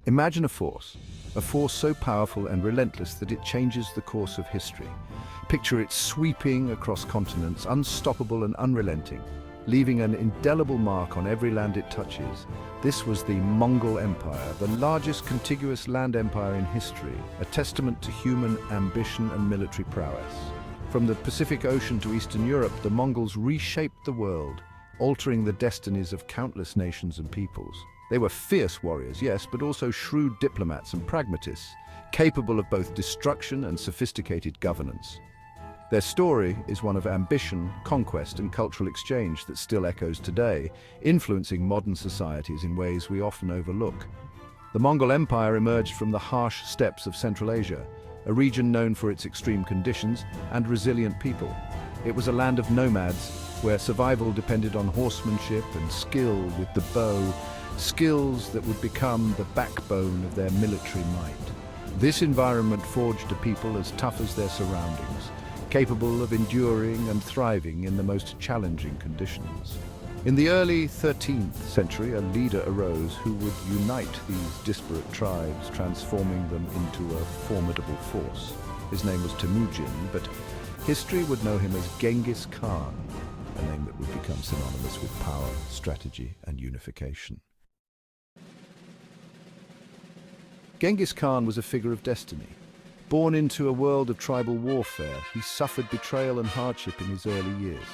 Imagine a force so powerful and relentless that it changes the course of history. Picture it sweeping across continents, unstoppable and unrelenting, leaving an indelible mark on every land it touches. This was the Mongol Empire, the largest contiguous land empire in history, a testament to human ambition and military prowess. From the Pacific Ocean to Eastern Europe, the Mongols reshaped the world, altering the destinies of countless nations and peoples. They were fierce warriors, yes, but also shrewd diplomats and pragmatists, capable of both destruction and sophisticated governance. Their story is one of ambition, conquest, and cultural exchange that still echoes today, influencing modern societies in ways we often overlook. The Mongol Empire emerged from the harsh steppes of Central Asia, a region known for its extreme conditions and resilient people. It was a land of nomads, where survival depended on horsemanship and skill with the bow, skills that would become the backbone of their military might. This environment forged a people as tough as their surroundings, capable of enduring and thriving in the most challenging conditions. In the early 13th century, a leader arose who would unite these disparate tribes, transforming them into a formidable force. His name was Temujin, but history would know him as Genghis Khan, a name that would become synonymous with power, strategy, and unification. Genghis Khan was a figure of destiny. Born into a world of tribal warfare, he suffered betrayal and hardship in his early years.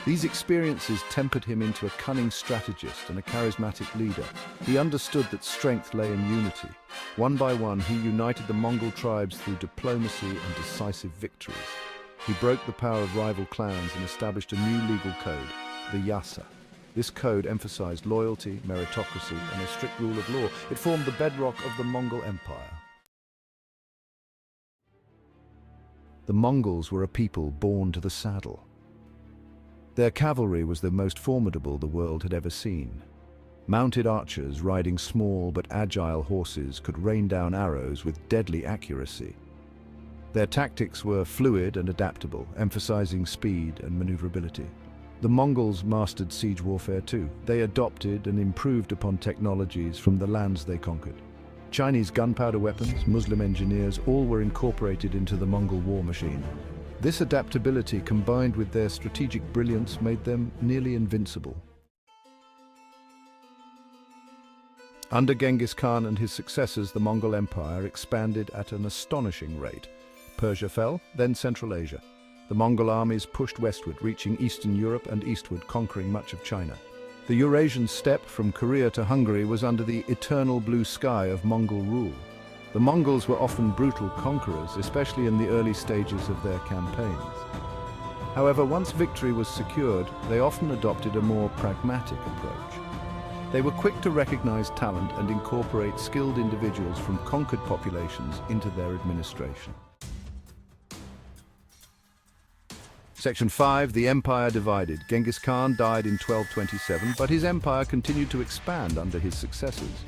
These experiences tempered him into a cunning strategist and a charismatic leader. He understood that strength lay in unity. One by one, he united the Mongol tribes through diplomacy and decisive victories. He broke the power of rival clans and established a new legal code, the Yasa. This code emphasized loyalty, meritocracy, and a strict rule of law. It formed the bedrock of the Mongol Empire. The Mongols were a people born to the saddle. Their cavalry was the most formidable the world had ever seen. Mounted archers riding small but agile horses could rain down arrows with deadly accuracy. Their tactics were fluid and adaptable, emphasizing speed and maneuverability. The Mongols mastered siege warfare too. They adopted and improved upon technologies from the lands they conquered. Chinese gunpowder weapons, Muslim engineers, all were incorporated into the Mongol war machine. This adaptability, combined with their strategic brilliance, made them nearly invincible. Under Genghis Khan and his successors, the Mongol Empire expanded at an astonishing rate. Persia fell, then Central Asia. The Mongol armies pushed westward, reaching Eastern Europe and eastward, conquering much of China. The Eurasian steppe from Korea to Hungary was under the eternal blue sky of Mongol rule. The Mongols were often brutal conquerors, especially in the early stages of their campaigns. However, once victory was secured, they often adopted a more pragmatic approach. They were quick to recognize talent and incorporate skilled individuals from conquered populations into their administration. Section 5, the empire divided. Genghis Khan died in 1227, but his empire continued to expand under his successors.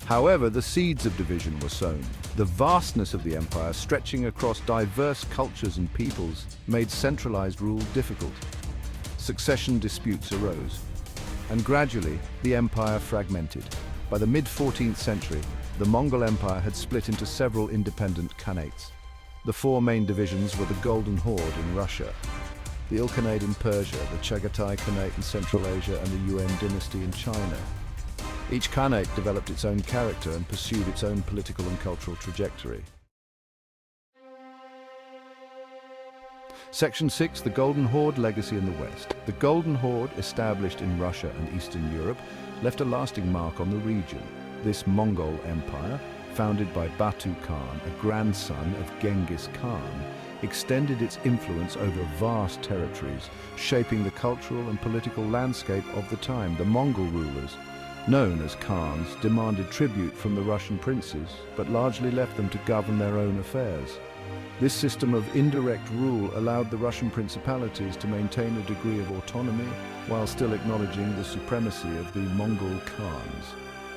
However, the seeds of division were sown. The vastness of the empire, stretching across diverse cultures and peoples, made centralized rule difficult. Succession disputes arose, and gradually the empire fragmented. By the mid-14th century, the Mongol Empire had split into several independent khanates. The four main divisions were the Golden Horde in Russia, the Ilkhanate in Persia, the Chagatai Khanate in Central Asia, and the Yuan dynasty in China. Each Khanate developed its own character and pursued its own political and cultural trajectory. Section 6, the Golden Horde legacy in the West. The Golden Horde, established in Russia and Eastern Europe, left a lasting mark on the region. This Mongol Empire, founded by Batu Khan, a grandson of Genghis Khan, extended its influence over vast territories, shaping the cultural and political landscape of the time. The Mongol rulers, known as Khans, demanded tribute from the Russian princes, but largely left them to govern their own affairs. This system of indirect rule allowed the Russian principalities to maintain a degree of autonomy while still acknowledging the supremacy of the Mongol Khans.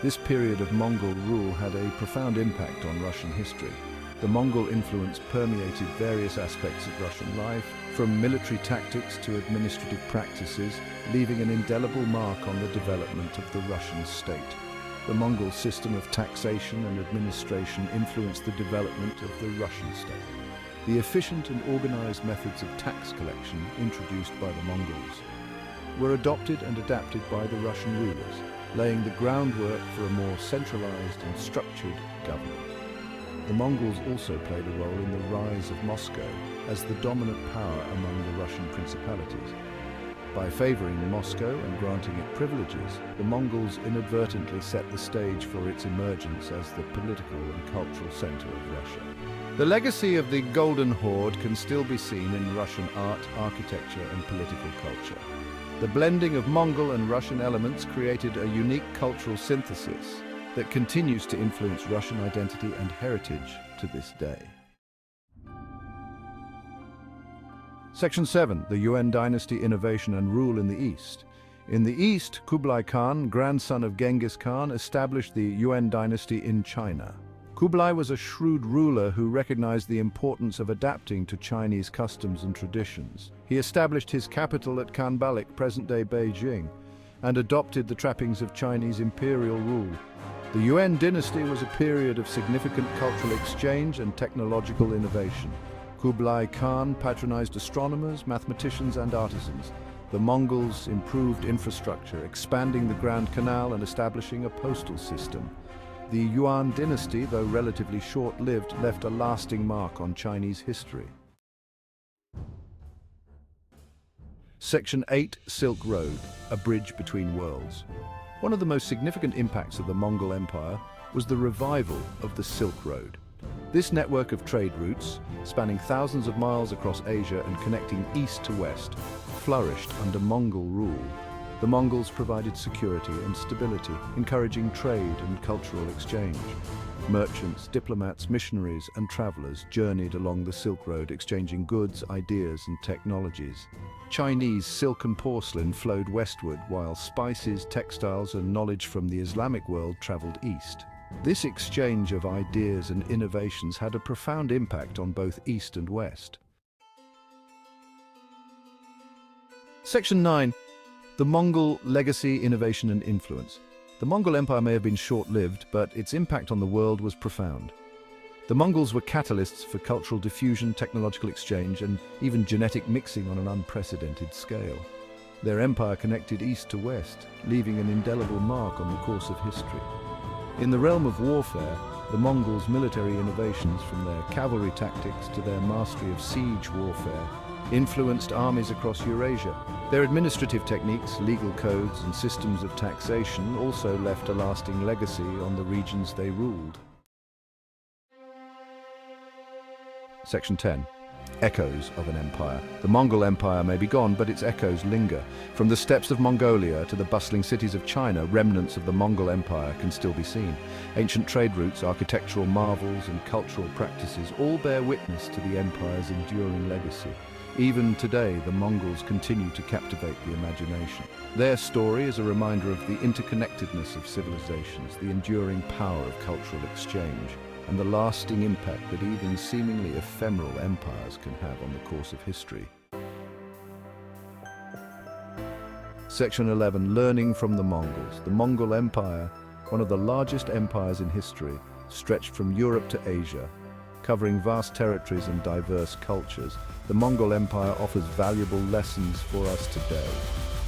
This period of Mongol rule had a profound impact on Russian history. The Mongol influence permeated various aspects of Russian life, from military tactics to administrative practices, leaving an indelible mark on the development of the Russian state. The Mongol system of taxation and administration influenced the development of the Russian state. The efficient and organized methods of tax collection introduced by the Mongols were adopted and adapted by the Russian rulers, laying the groundwork for a more centralized and structured government. The Mongols also played a role in the rise of Moscow as the dominant power among the Russian principalities. By favoring Moscow and granting it privileges, the Mongols inadvertently set the stage for its emergence as the political and cultural center of Russia. The legacy of the Golden Horde can still be seen in Russian art, architecture, and political culture. The blending of Mongol and Russian elements created a unique cultural synthesis that continues to influence Russian identity and heritage to this day. Section 7. The Yuan dynasty, innovation and rule in the East. In the East, Kublai Khan, grandson of Genghis Khan, established the Yuan dynasty in China. Kublai was a shrewd ruler who recognized the importance of adapting to Chinese customs and traditions. He established his capital at Khanbaliq, present-day Beijing, and adopted the trappings of Chinese imperial rule. The Yuan dynasty was a period of significant cultural exchange and technological innovation. Kublai Khan patronized astronomers, mathematicians, and artisans. The Mongols improved infrastructure, expanding the Grand Canal and establishing a postal system. The Yuan dynasty, though relatively short-lived, left a lasting mark on Chinese history. Section 8. Silk Road, a bridge between worlds. One of the most significant impacts of the Mongol Empire was the revival of the Silk Road. This network of trade routes, spanning thousands of miles across Asia and connecting east to west, flourished under Mongol rule. The Mongols provided security and stability, encouraging trade and cultural exchange. Merchants, diplomats, missionaries, and travelers journeyed along the Silk Road, exchanging goods, ideas, and technologies. Chinese silk and porcelain flowed westward, while spices, textiles, and knowledge from the Islamic world traveled east. This exchange of ideas and innovations had a profound impact on both East and West. Section 9. The Mongol legacy, innovation, and influence. The Mongol Empire may have been short-lived, but its impact on the world was profound. The Mongols were catalysts for cultural diffusion, technological exchange, and even genetic mixing on an unprecedented scale. Their empire connected east to west, leaving an indelible mark on the course of history. In the realm of warfare, the Mongols' military innovations, from their cavalry tactics to their mastery of siege warfare, influenced armies across Eurasia. Their administrative techniques, legal codes, and systems of taxation also left a lasting legacy on the regions they ruled. Section 10. Echoes of an empire. The Mongol Empire may be gone, but its echoes linger. From the steppes of Mongolia to the bustling cities of China, remnants of the Mongol Empire can still be seen. Ancient trade routes, architectural marvels, and cultural practices all bear witness to the empire's enduring legacy. Even today, the Mongols continue to captivate the imagination. Their story is a reminder of the interconnectedness of civilizations, the enduring power of cultural exchange, and the lasting impact that even seemingly ephemeral empires can have on the course of history. Section 11. Learning from the Mongols. The Mongol Empire, one of the largest empires in history, stretched from Europe to Asia. Covering vast territories and diverse cultures, the Mongol Empire offers valuable lessons for us today.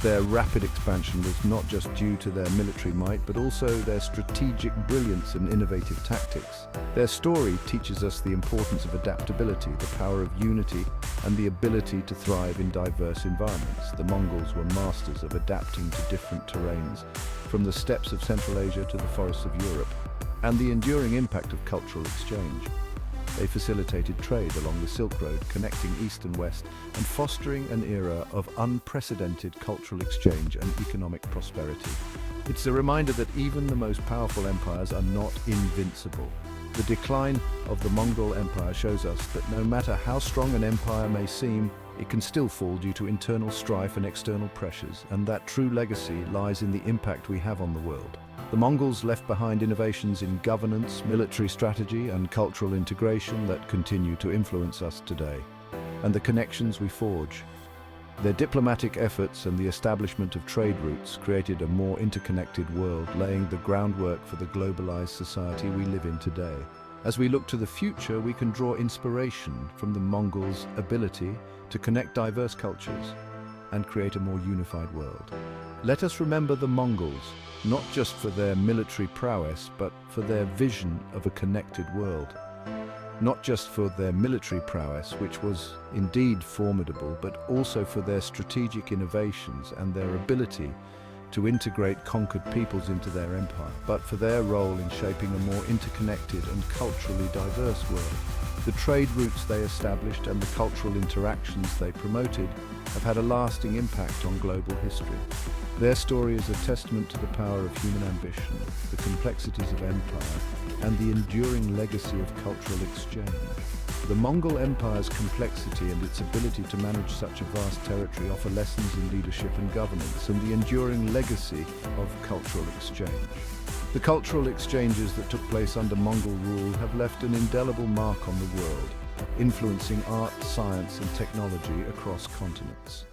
Their rapid expansion was not just due to their military might, but also their strategic brilliance and innovative tactics. Their story teaches us the importance of adaptability, the power of unity, and the ability to thrive in diverse environments. The Mongols were masters of adapting to different terrains, from the steppes of Central Asia to the forests of Europe, and the enduring impact of cultural exchange. They facilitated trade along the Silk Road, connecting East and West, and fostering an era of unprecedented cultural exchange and economic prosperity. It's a reminder that even the most powerful empires are not invincible. The decline of the Mongol Empire shows us that no matter how strong an empire may seem, it can still fall due to internal strife and external pressures, and that true legacy lies in the impact we have on the world. The Mongols left behind innovations in governance, military strategy, and cultural integration that continue to influence us today. And the connections we forge Their diplomatic efforts and the establishment of trade routes created a more interconnected world, laying the groundwork for the globalized society we live in today. As we look to the future, we can draw inspiration from the Mongols' ability to connect diverse cultures and create a more unified world. Let us remember the Mongols, not just for their military prowess, but for their vision of a connected world. Not just for their military prowess, which was indeed formidable, but also for their strategic innovations and their ability to integrate conquered peoples into their empire, but for their role in shaping a more interconnected and culturally diverse world. The trade routes they established and the cultural interactions they promoted have had a lasting impact on global history. Their story is a testament to the power of human ambition, the complexities of empire, and the enduring legacy of cultural exchange. The Mongol Empire's complexity and its ability to manage such a vast territory offer lessons in leadership and governance, and the enduring legacy of cultural exchange. The cultural exchanges that took place under Mongol rule have left an indelible mark on the world, influencing art, science, and technology across continents.